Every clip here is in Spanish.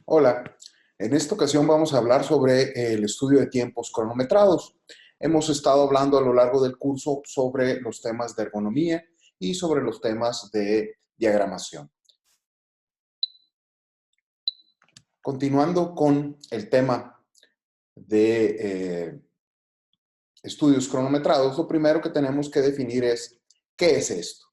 Hola, en esta ocasión vamos a hablar sobre el estudio de tiempos cronometrados. Hemos estado hablando a lo largo del curso sobre los temas de ergonomía y sobre los temas de diagramación. Continuando con el tema de estudios cronometrados, lo primero que tenemos que definir es ¿qué es esto?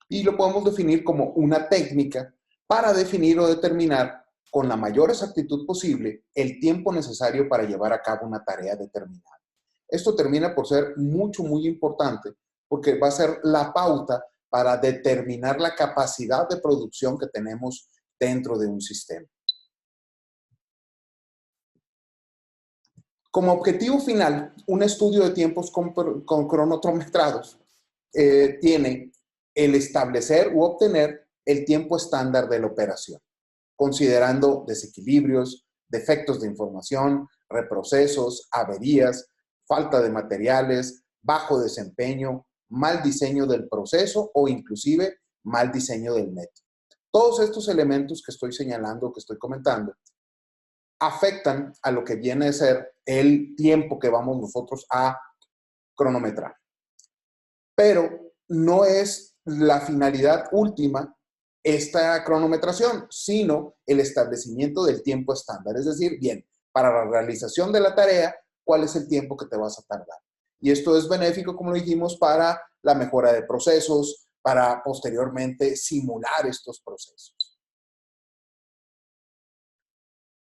Y lo podemos definir como una técnica para definir o determinar con la mayor exactitud posible el tiempo necesario para llevar a cabo una tarea determinada. Esto termina por ser muy importante porque va a ser la pauta para determinar la capacidad de producción que tenemos dentro de un sistema. Como objetivo final, un estudio de tiempos con cronometrados tiene el establecer u obtener el tiempo estándar de la operación, considerando desequilibrios, defectos de información, reprocesos, averías, falta de materiales, bajo desempeño, mal diseño del proceso o inclusive mal diseño del método. Todos estos elementos que estoy señalando, que estoy comentando, afectan a lo que viene a ser el tiempo que vamos nosotros a cronometrar. Pero no es la finalidad última esta cronometración, sino el establecimiento del tiempo estándar. Es decir, bien, para la realización de la tarea, ¿cuál es el tiempo que te vas a tardar? Y esto es benéfico, como lo dijimos, para la mejora de procesos, para posteriormente simular estos procesos.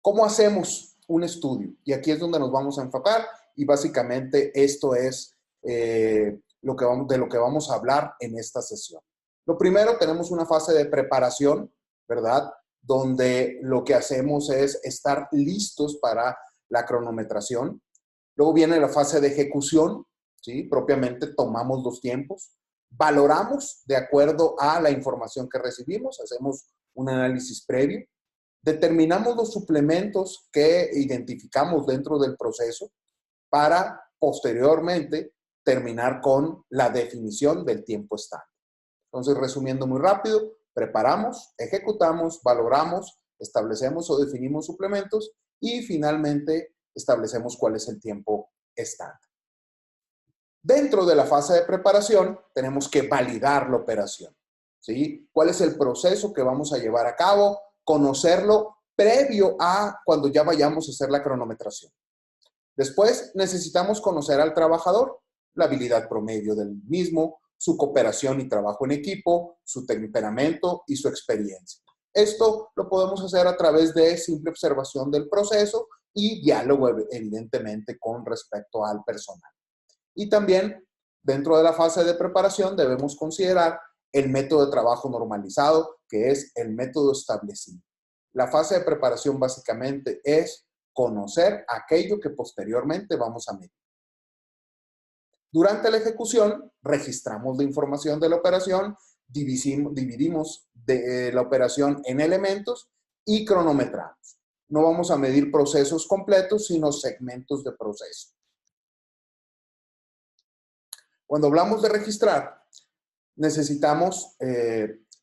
¿Cómo hacemos un estudio? Y aquí es donde nos vamos a enfocar y básicamente esto es de lo que vamos a hablar en esta sesión. Lo primero, tenemos una fase de preparación, ¿verdad? Donde lo que hacemos es estar listos para la cronometración. Luego viene la fase de ejecución, ¿sí? Propiamente tomamos los tiempos, valoramos de acuerdo a la información que recibimos, hacemos un análisis previo. Determinamos los suplementos que identificamos dentro del proceso para posteriormente terminar con la definición del tiempo estándar. Entonces, resumiendo muy rápido, preparamos, ejecutamos, valoramos, establecemos o definimos suplementos y finalmente establecemos cuál es el tiempo estándar. Dentro de la fase de preparación, tenemos que validar la operación, ¿sí? ¿Cuál es el proceso que vamos a llevar a cabo? Conocerlo previo a cuando ya vayamos a hacer la cronometración. Después necesitamos conocer al trabajador, la habilidad promedio del mismo, su cooperación y trabajo en equipo, su temperamento y su experiencia. Esto lo podemos hacer a través de simple observación del proceso y diálogo, evidentemente, con respecto al personal. Y también, dentro de la fase de preparación, debemos considerar el método de trabajo normalizado, que es el método establecido. La fase de preparación básicamente es conocer aquello que posteriormente vamos a medir. Durante la ejecución, registramos la información de la operación, dividimos la operación en elementos y cronometramos. No vamos a medir procesos completos, sino segmentos de proceso. Cuando hablamos de registrar, necesitamos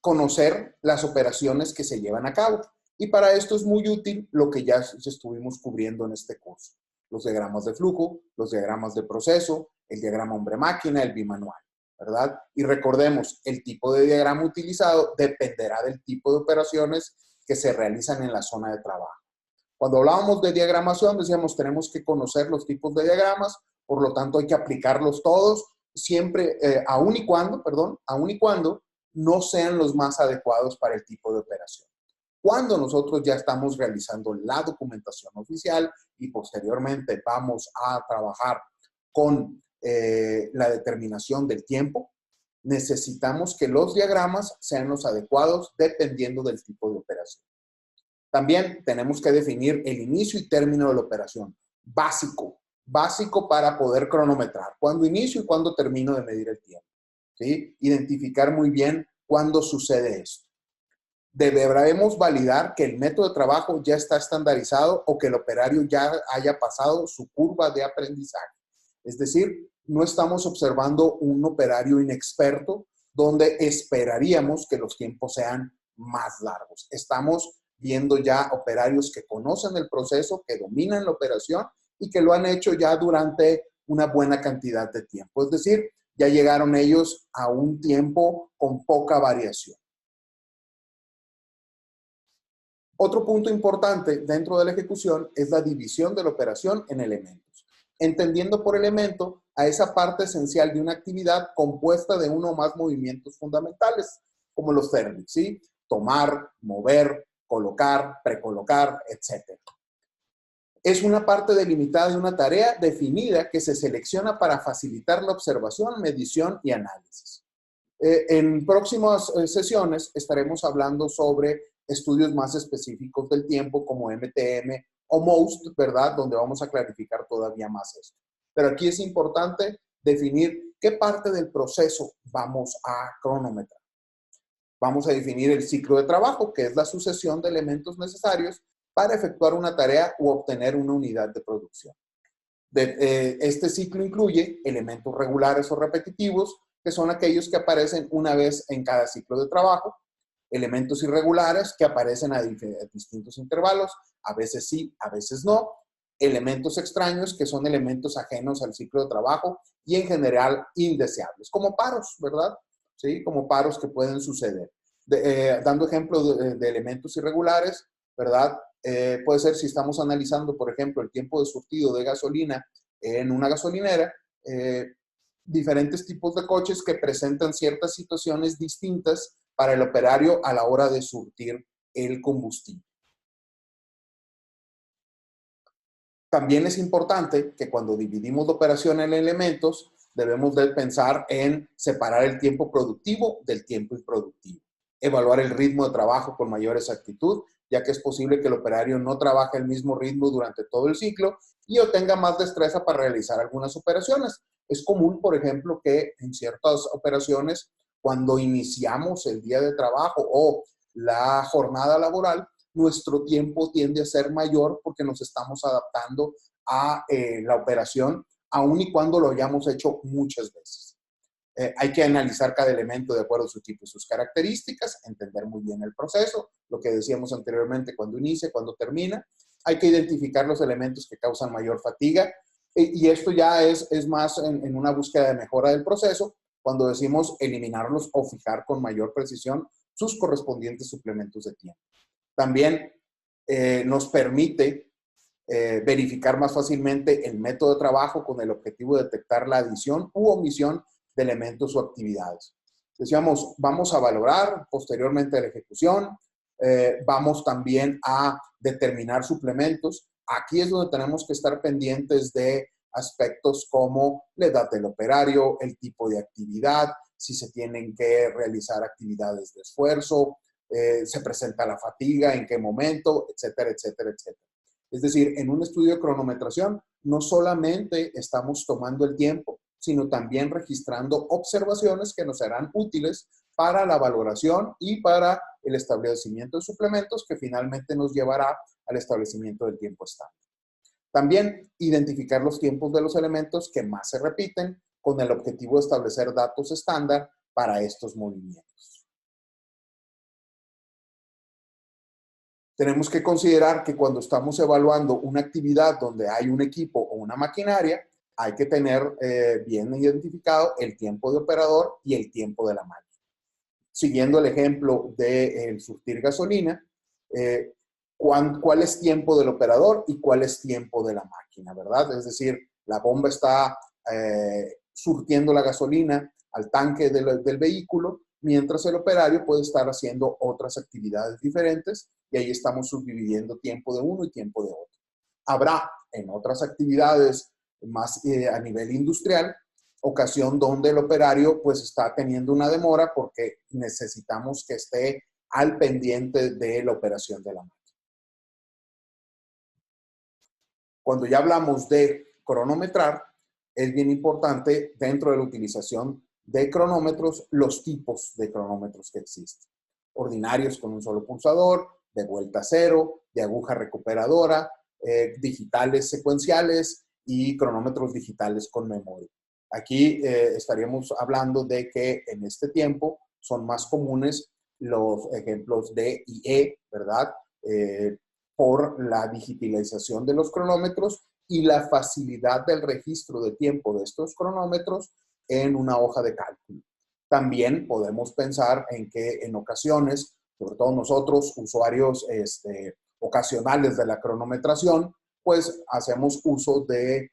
conocer las operaciones que se llevan a cabo. Y para esto es muy útil lo que ya estuvimos cubriendo en este curso. Los diagramas de flujo, los diagramas de proceso, el diagrama hombre-máquina, el bimanual, ¿verdad? Y recordemos, el tipo de diagrama utilizado dependerá del tipo de operaciones que se realizan en la zona de trabajo. Cuando hablábamos de diagramación, decíamos, tenemos que conocer los tipos de diagramas, por lo tanto hay que aplicarlos todos, siempre, aun y cuando no sean los más adecuados para el tipo de operación. Cuando nosotros ya estamos realizando la documentación oficial y posteriormente vamos a trabajar con la determinación del tiempo, necesitamos que los diagramas sean los adecuados dependiendo del tipo de operación. También tenemos que definir el inicio y término de la operación. Básico para poder cronometrar. Cuándo inicio y cuándo termino de medir el tiempo, ¿sí? Identificar muy bien cuándo sucede esto. Deberemos validar que el método de trabajo ya está estandarizado o que el operario ya haya pasado su curva de aprendizaje. Es decir, no estamos observando un operario inexperto donde esperaríamos que los tiempos sean más largos. Estamos viendo ya operarios que conocen el proceso, que dominan la operación y que lo han hecho ya durante una buena cantidad de tiempo. Es decir, ya llegaron ellos a un tiempo con poca variación. Otro punto importante dentro de la ejecución es la división de la operación en elementos, entendiendo por elemento a esa parte esencial de una actividad compuesta de uno o más movimientos fundamentales, como los términos, ¿sí? Tomar, mover, colocar, precolocar, etc. Es una parte delimitada de una tarea definida que se selecciona para facilitar la observación, medición y análisis. En próximas sesiones estaremos hablando sobre estudios más específicos del tiempo como MTM o MOST, ¿verdad? Donde vamos a clarificar todavía más esto. Pero aquí es importante definir qué parte del proceso vamos a cronometrar. Vamos a definir el ciclo de trabajo, que es la sucesión de elementos necesarios para efectuar una tarea u obtener una unidad de producción. Este ciclo incluye elementos regulares o repetitivos, que son aquellos que aparecen una vez en cada ciclo de trabajo, elementos irregulares que aparecen a distintos intervalos, a veces sí, a veces no, elementos extraños que son elementos ajenos al ciclo de trabajo y en general indeseables, como paros, ¿verdad? ¿Sí? Como paros que pueden suceder. Dando ejemplo de elementos irregulares, ¿verdad? Puede ser si estamos analizando, por ejemplo, el tiempo de surtido de gasolina en una gasolinera, diferentes tipos de coches que presentan ciertas situaciones distintas para el operario a la hora de surtir el combustible. También es importante que cuando dividimos la operación en elementos, debemos de pensar en separar el tiempo productivo del tiempo improductivo. Evaluar el ritmo de trabajo con mayor exactitud, ya que es posible que el operario no trabaje el mismo ritmo durante todo el ciclo y o tenga más destreza para realizar algunas operaciones. Es común, por ejemplo, que en ciertas operaciones, cuando iniciamos el día de trabajo o la jornada laboral, nuestro tiempo tiende a ser mayor porque nos estamos adaptando a la operación, aun y cuando lo hayamos hecho muchas veces. Hay que analizar cada elemento de acuerdo a su tipo y sus características, entender muy bien el proceso, lo que decíamos anteriormente, cuando inicia, cuando termina. Hay que identificar los elementos que causan mayor fatiga y esto ya es más en una búsqueda de mejora del proceso, cuando decimos eliminarlos o fijar con mayor precisión sus correspondientes suplementos de tiempo. También nos permite verificar más fácilmente el método de trabajo con el objetivo de detectar la adición u omisión de elementos o actividades. Decíamos, vamos a valorar posteriormente la ejecución, vamos también a determinar suplementos. Aquí es donde tenemos que estar pendientes de aspectos como la edad del operario, el tipo de actividad, si se tienen que realizar actividades de esfuerzo, se presenta la fatiga, en qué momento, etcétera, etcétera, etcétera. Es decir, en un estudio de cronometración no solamente estamos tomando el tiempo, sino también registrando observaciones que nos serán útiles para la valoración y para el establecimiento de suplementos que finalmente nos llevará al establecimiento del tiempo estándar. También identificar los tiempos de los elementos que más se repiten con el objetivo de establecer datos estándar para estos movimientos. Tenemos que considerar que cuando estamos evaluando una actividad donde hay un equipo o una maquinaria, hay que tener bien identificado el tiempo de operador y el tiempo de la máquina. Siguiendo el ejemplo del surtir gasolina, ¿cuál es tiempo del operador y cuál es tiempo de la máquina, verdad? Es decir, la bomba está surtiendo la gasolina al tanque del vehículo, mientras el operario puede estar haciendo otras actividades diferentes y ahí estamos subdividiendo tiempo de uno y tiempo de otro. Habrá en otras actividades más a nivel industrial, ocasión donde el operario pues está teniendo una demora porque necesitamos que esté al pendiente de la operación de la máquina. Cuando ya hablamos de cronometrar, es bien importante dentro de la utilización de cronómetros los tipos de cronómetros que existen. Ordinarios con un solo pulsador, de vuelta cero, de aguja recuperadora, digitales secuenciales y cronómetros digitales con memoria. Aquí estaríamos hablando de que en este tiempo son más comunes los ejemplos de IE, ¿verdad? eh, por la digitalización de los cronómetros y la facilidad del registro de tiempo de estos cronómetros en una hoja de cálculo. También podemos pensar en que en ocasiones, sobre todo nosotros, usuarios ocasionales de la cronometración, pues hacemos uso de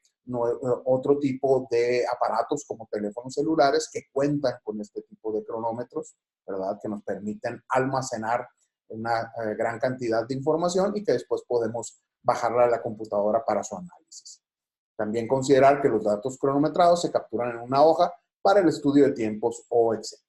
otro tipo de aparatos como teléfonos celulares que cuentan con este tipo de cronómetros, ¿verdad? Que nos permiten almacenar una gran cantidad de información y que después podemos bajarla a la computadora para su análisis. También considerar que los datos cronometrados se capturan en una hoja para el estudio de tiempos o Excel.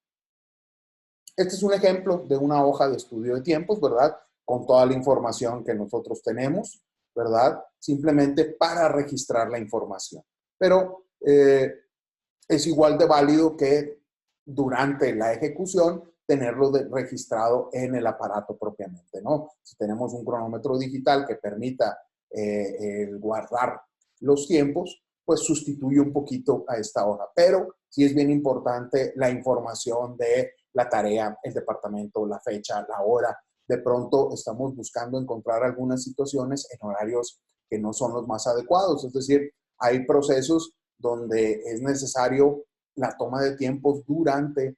Este es un ejemplo de una hoja de estudio de tiempos, ¿verdad? Con toda la información que nosotros tenemos, ¿verdad? Simplemente para registrar la información. Pero es igual de válido que durante la ejecución tenerlo registrado en el aparato propiamente, ¿no? Si tenemos un cronómetro digital que permita el guardar los tiempos, pues sustituye un poquito a esta hoja. Pero sí es bien importante la información de la tarea, el departamento, la fecha, la hora. De pronto estamos buscando encontrar algunas situaciones en horarios que no son los más adecuados. Es decir, hay procesos donde es necesario la toma de tiempos durante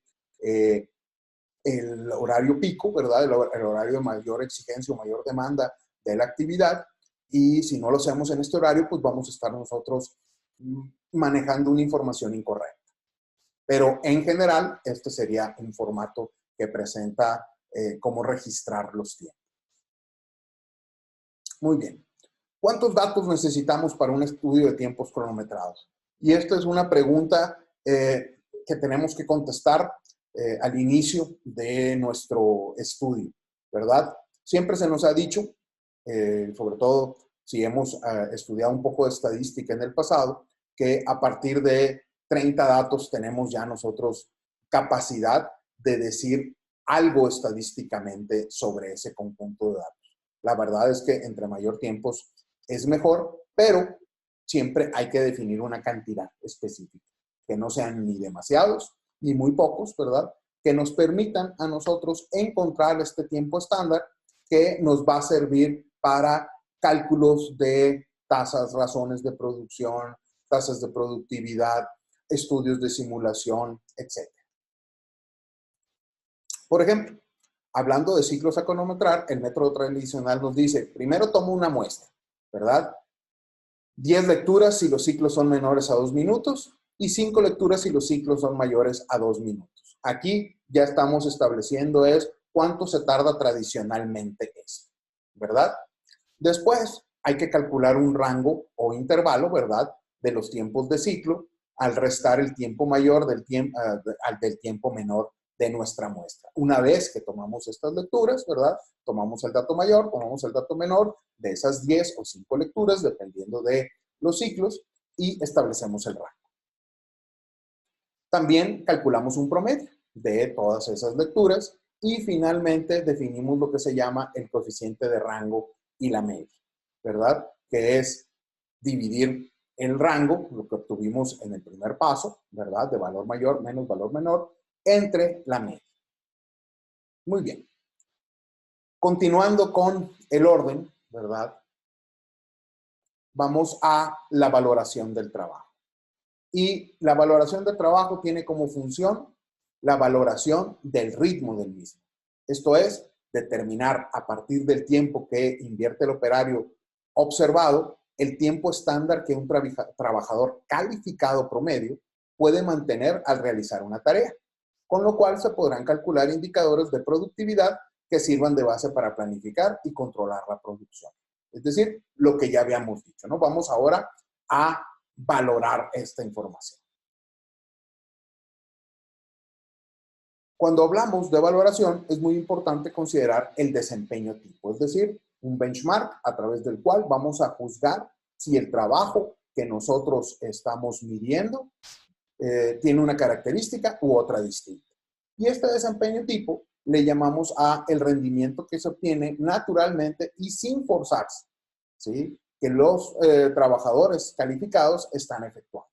el horario pico, ¿verdad? El horario de mayor exigencia o mayor demanda de la actividad. Y si no lo hacemos en este horario, pues vamos a estar nosotros manejando una información incorrecta. Pero en general, este sería un formato que presenta cómo registrar los tiempos. Muy bien. ¿Cuántos datos necesitamos para un estudio de tiempos cronometrados? Y esta es una pregunta que tenemos que contestar al inicio de nuestro estudio, ¿verdad? Siempre se nos ha dicho, sobre todo si hemos estudiado un poco de estadística en el pasado, que a partir de 30 datos tenemos ya nosotros capacidad de decir algo estadísticamente sobre ese conjunto de datos. La verdad es que entre mayor tiempos es mejor, pero siempre hay que definir una cantidad específica, que no sean ni demasiados ni muy pocos, ¿verdad? Que nos permitan a nosotros encontrar este tiempo estándar que nos va a servir para cálculos de tasas, razones de producción, tasas de productividad, estudios de simulación, etc. Por ejemplo, hablando de ciclos a cronometrar, el método tradicional nos dice, primero tomo una muestra, ¿verdad? 10 lecturas si los ciclos son menores a 2 minutos y 5 lecturas si los ciclos son mayores a 2 minutos. Aquí ya estamos estableciendo es cuánto se tarda tradicionalmente esto, ¿verdad? Después hay que calcular un rango o intervalo, ¿verdad? De los tiempos de ciclo al restar el tiempo mayor del tiempo menor de nuestra muestra. Una vez que tomamos estas lecturas, ¿verdad? Tomamos el dato mayor, tomamos el dato menor de esas 10 o 5 lecturas, dependiendo de los ciclos, y establecemos el rango. También calculamos un promedio de todas esas lecturas y finalmente definimos lo que se llama el coeficiente de rango y la media, ¿verdad? Que es dividir el rango, lo que obtuvimos en el primer paso, ¿verdad? De valor mayor menos valor menor, entre la media. Muy bien. Continuando con el orden, ¿verdad? Vamos a la valoración del trabajo. Y la valoración del trabajo tiene como función la valoración del ritmo del mismo. Esto es, determinar a partir del tiempo que invierte el operario observado, el tiempo estándar que un trabajador calificado promedio puede mantener al realizar una tarea, con lo cual se podrán calcular indicadores de productividad que sirvan de base para planificar y controlar la producción. Es decir, lo que ya habíamos dicho, ¿no? Vamos ahora a valorar esta información. Cuando hablamos de valoración, es muy importante considerar el desempeño tipo, es decir, un benchmark a través del cual vamos a juzgar si el trabajo que nosotros estamos midiendo tiene una característica u otra distinta. Y este desempeño tipo le llamamos a el rendimiento que se obtiene naturalmente y sin forzarse, ¿sí? Que los trabajadores calificados están efectuando.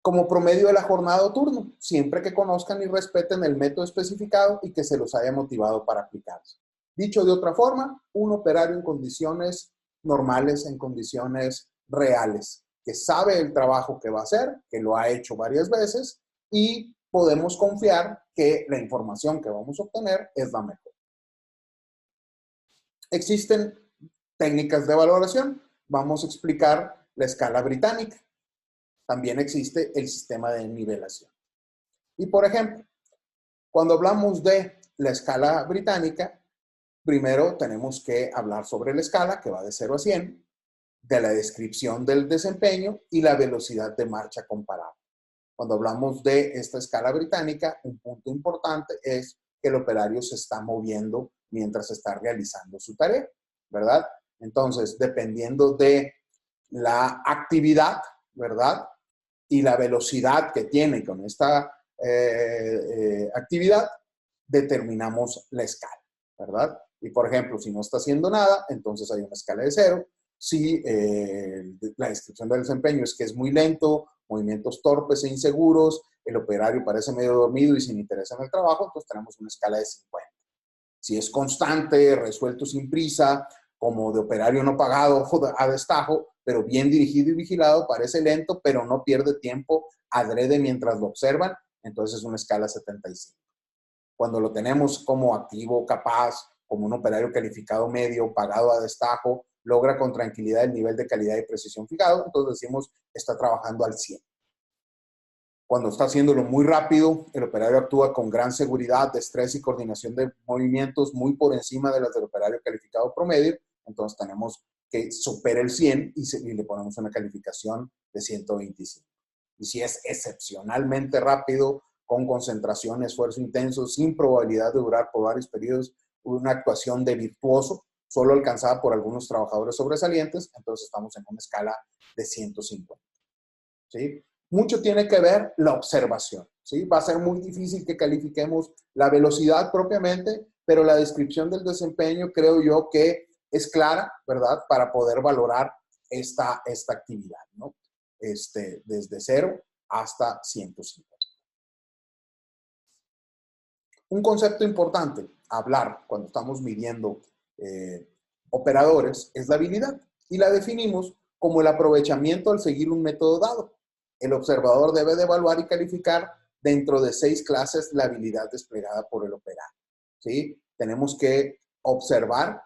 Como promedio de la jornada o turno, siempre que conozcan y respeten el método especificado y que se los haya motivado para aplicarse. Dicho de otra forma, un operario en condiciones normales, en condiciones reales, que sabe el trabajo que va a hacer, que lo ha hecho varias veces y podemos confiar que la información que vamos a obtener es la mejor. Existen técnicas de valoración. Vamos a explicar la escala británica. También existe el sistema de nivelación. Y por ejemplo, cuando hablamos de la escala británica, primero tenemos que hablar sobre la escala que va de 0 a 100, de la descripción del desempeño y la velocidad de marcha comparable. Cuando hablamos de esta escala británica, un punto importante es que el operario se está moviendo mientras está realizando su tarea, ¿verdad? Entonces, dependiendo de la actividad, ¿verdad? Y la velocidad que tiene con esta actividad, determinamos la escala, ¿verdad? Y por ejemplo, si no está haciendo nada, entonces hay una escala de 0. Si la descripción del desempeño es que es muy lento, movimientos torpes e inseguros, el operario parece medio dormido y sin interés en el trabajo, entonces tenemos una escala de 50. Si es constante, resuelto sin prisa, como de operario no pagado a destajo, pero bien dirigido y vigilado, parece lento, pero no pierde tiempo adrede mientras lo observan, entonces es una escala 75. Cuando lo tenemos como activo, capaz, como un operario calificado medio, pagado a destajo, logra con tranquilidad el nivel de calidad y precisión fijado, entonces decimos está trabajando al 100. Cuando está haciéndolo muy rápido, el operario actúa con gran seguridad, destreza y coordinación de movimientos muy por encima de las del operario calificado promedio, entonces tenemos que supera el 100 y le ponemos una calificación de 125. Y si es excepcionalmente rápido, con concentración, esfuerzo intenso, sin probabilidad de durar por varios periodos, una actuación de virtuoso, solo alcanzada por algunos trabajadores sobresalientes, entonces estamos en una escala de 150. ¿Sí? Mucho tiene que ver la observación, ¿sí? Va a ser muy difícil que califiquemos la velocidad propiamente, pero la descripción del desempeño creo yo que es clara, ¿verdad? Para poder valorar esta actividad, ¿no? Desde 0 hasta 150. Un concepto importante a hablar cuando estamos midiendo operadores es la habilidad y la definimos como el aprovechamiento al seguir un método dado. El observador debe de evaluar y calificar dentro de 6 clases la habilidad desplegada por el operario, ¿sí? Tenemos que observar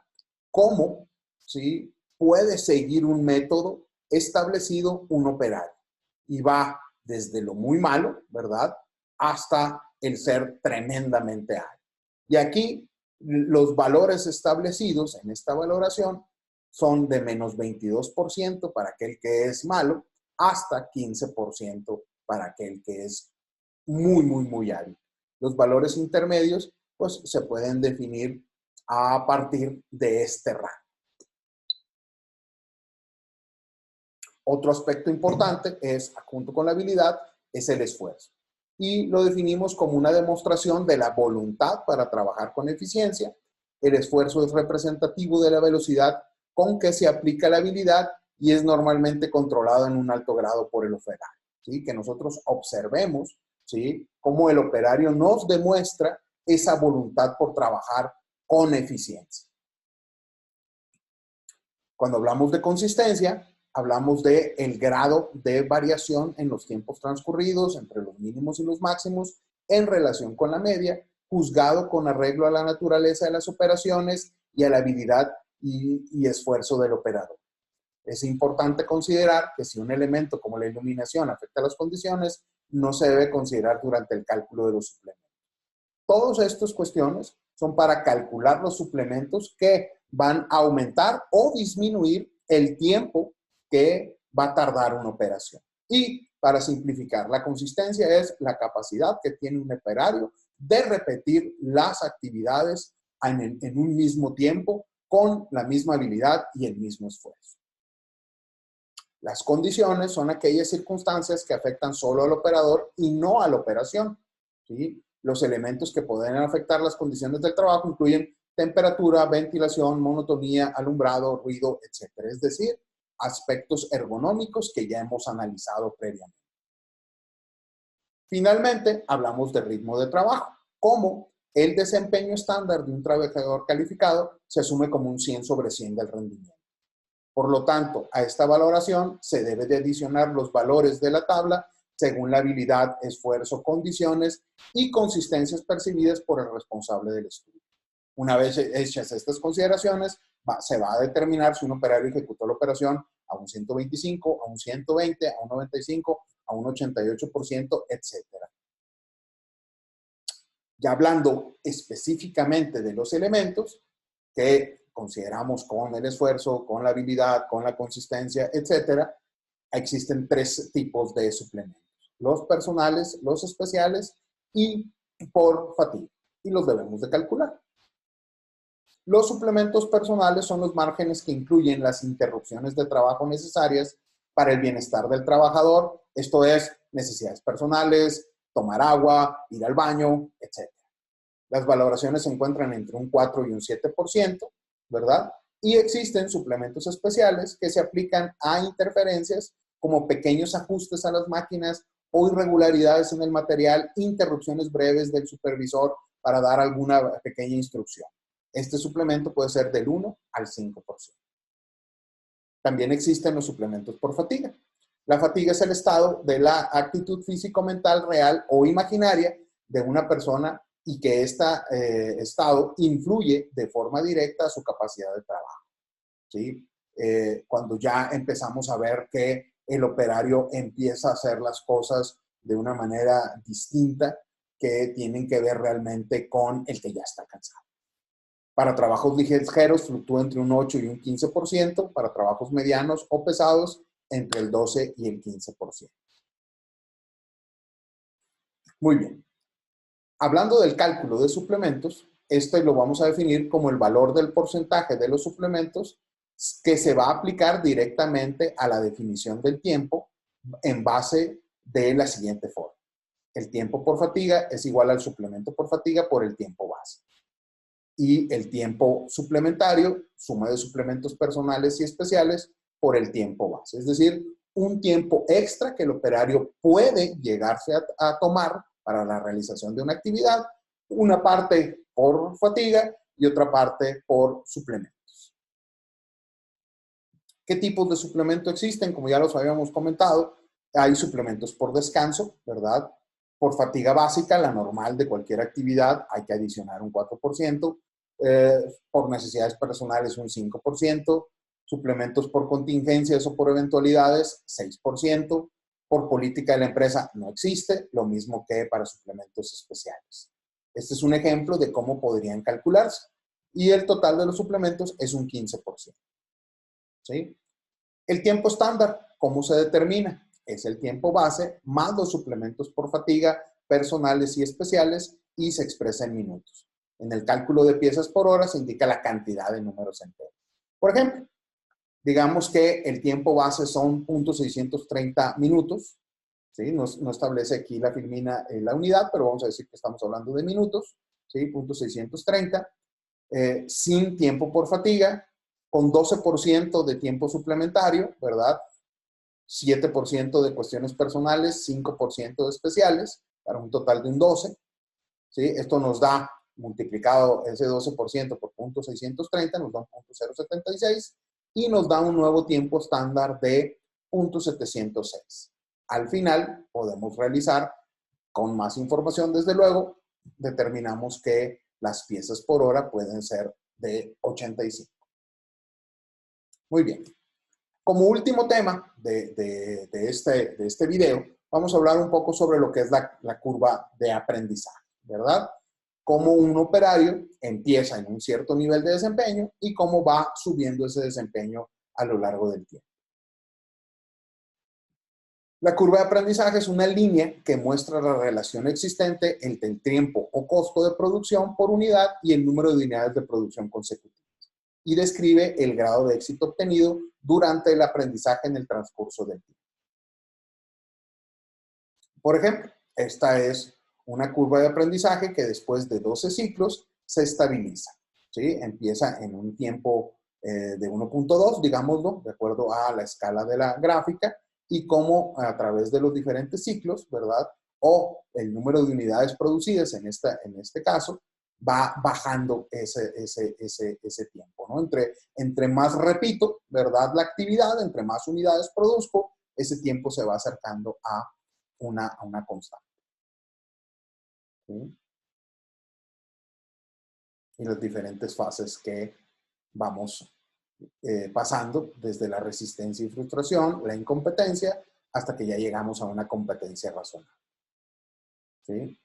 cómo, ¿sí?, puede seguir un método establecido un operario. Y va desde lo muy malo, ¿verdad?, hasta el ser tremendamente hábil. Y aquí los valores establecidos en esta valoración son de menos 22% para aquel que es malo, hasta 15% para aquel que es muy, muy, muy hábil. Los valores intermedios, pues, se pueden definir a partir de este rango. Otro aspecto importante es, junto con la habilidad, es el esfuerzo. Y lo definimos como una demostración de la voluntad para trabajar con eficiencia. El esfuerzo es representativo de la velocidad con que se aplica la habilidad y es normalmente controlado en un alto grado por el operario, ¿sí? Que nosotros observemos, ¿sí?, cómo el operario nos demuestra esa voluntad por trabajar con eficiencia. Cuando hablamos de consistencia, hablamos de el grado de variación en los tiempos transcurridos entre los mínimos y los máximos en relación con la media, juzgado con arreglo a la naturaleza de las operaciones y a la habilidad y esfuerzo del operador. Es importante considerar que si un elemento como la iluminación afecta las condiciones, no se debe considerar durante el cálculo de los suplementos. Todas estas cuestiones son para calcular los suplementos que van a aumentar o disminuir el tiempo que va a tardar una operación. Y para simplificar, la consistencia es la capacidad que tiene un operario de repetir las actividades en un mismo tiempo con la misma habilidad y el mismo esfuerzo. Las condiciones son aquellas circunstancias que afectan solo al operador y no a la operación, ¿sí? Los elementos que pueden afectar las condiciones del trabajo incluyen temperatura, ventilación, monotonía, alumbrado, ruido, etc. Es decir, aspectos ergonómicos que ya hemos analizado previamente. Finalmente, hablamos de ritmo de trabajo, como el desempeño estándar de un trabajador calificado se asume como un 100 sobre 100 del rendimiento. Por lo tanto, a esta valoración se debe de adicionar los valores de la tabla según la habilidad, esfuerzo, condiciones y consistencias percibidas por el responsable del estudio. Una vez hechas estas consideraciones, se va a determinar si un operario ejecutó la operación a un 125, a un 120, a un 95, a un 88%, etc. Ya hablando específicamente de los elementos que consideramos con el esfuerzo, con la habilidad, con la consistencia, etc., existen tres tipos de suplementos: los personales, los especiales y por fatiga. Y los debemos de calcular. Los suplementos personales son los márgenes que incluyen las interrupciones de trabajo necesarias para el bienestar del trabajador, esto es, necesidades personales, tomar agua, ir al baño, etc. Las valoraciones se encuentran entre un 4 y un 7%, ¿verdad? Y existen suplementos especiales que se aplican a interferencias como pequeños ajustes a las máquinas o irregularidades en el material, interrupciones breves del supervisor para dar alguna pequeña instrucción. Este suplemento puede ser del 1 al 5%. También existen los suplementos por fatiga. La fatiga es el estado de la actitud físico-mental real o imaginaria de una persona y que este estado influye de forma directa a su capacidad de trabajo, ¿sí? Cuando ya empezamos a ver que el operario empieza a hacer las cosas de una manera distinta que tienen que ver realmente con el que ya está cansado. Para trabajos ligeros fluctúa entre un 8 y un 15%, para trabajos medianos o pesados entre el 12 y el 15%. Muy bien. Hablando del cálculo de suplementos, este lo vamos a definir como el valor del porcentaje de los suplementos que se va a aplicar directamente a la definición del tiempo en base de la siguiente forma. El tiempo por fatiga es igual al suplemento por fatiga por el tiempo base. Y el tiempo suplementario, suma de suplementos personales y especiales, por el tiempo base. Es decir, un tiempo extra que el operario puede llegarse a tomar para la realización de una actividad, una parte por fatiga y otra parte por suplementos. ¿Qué tipos de suplemento existen? Como ya los habíamos comentado, hay suplementos por descanso, ¿verdad? Por fatiga básica, la normal de cualquier actividad, hay que adicionar un 4%. Por necesidades personales un 5%, suplementos por contingencias o por eventualidades 6%, por política de la empresa no existe, lo mismo que para suplementos especiales. Este es un ejemplo de cómo podrían calcularse y el total de los suplementos es un 15%. ¿Sí? El tiempo estándar, ¿cómo se determina? Es el tiempo base más los suplementos por fatiga, personales y especiales y se expresa en minutos. En el cálculo de piezas por hora se indica la cantidad de números enteros. Por ejemplo, digamos que el tiempo base son .630 minutos, ¿sí? No establece aquí la filmina la unidad, pero vamos a decir que estamos hablando de minutos, ¿sí? .630, sin tiempo por fatiga, con 12% de tiempo suplementario, ¿verdad? 7% de cuestiones personales, 5% de especiales, para un total de un 12%, ¿sí? Esto nos da multiplicado ese 12% por .630, nos da un .076 y nos da un nuevo tiempo estándar de .706. Al final podemos realizar, con más información desde luego, determinamos que las piezas por hora pueden ser de 85. Muy bien. Como último tema de este video, vamos a hablar un poco sobre lo que es la curva de aprendizaje, ¿verdad? Cómo un operario empieza en un cierto nivel de desempeño y cómo va subiendo ese desempeño a lo largo del tiempo. La curva de aprendizaje es una línea que muestra la relación existente entre el tiempo o costo de producción por unidad y el número de unidades de producción consecutivas y describe el grado de éxito obtenido durante el aprendizaje en el transcurso del tiempo. Por ejemplo, esta es una curva de aprendizaje que después de 12 ciclos se estabiliza, ¿sí? Empieza en un tiempo de 1.2, digámoslo, de acuerdo a la escala de la gráfica, y cómo a través de los diferentes ciclos, ¿verdad? O el número de unidades producidas en este caso, va bajando ese tiempo, ¿no? Entre más repito, ¿verdad? La actividad, entre más unidades produzco, ese tiempo se va acercando a una constante. ¿Sí? Y las diferentes fases que vamos pasando desde la resistencia y frustración, la incompetencia, hasta que ya llegamos a una competencia razonable. ¿Sí?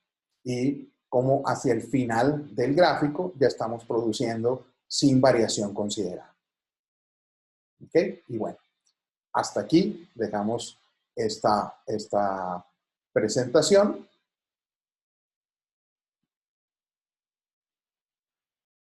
Y como hacia el final del gráfico ya estamos produciendo sin variación considerable. ¿Ok? Y bueno, hasta aquí dejamos esta presentación.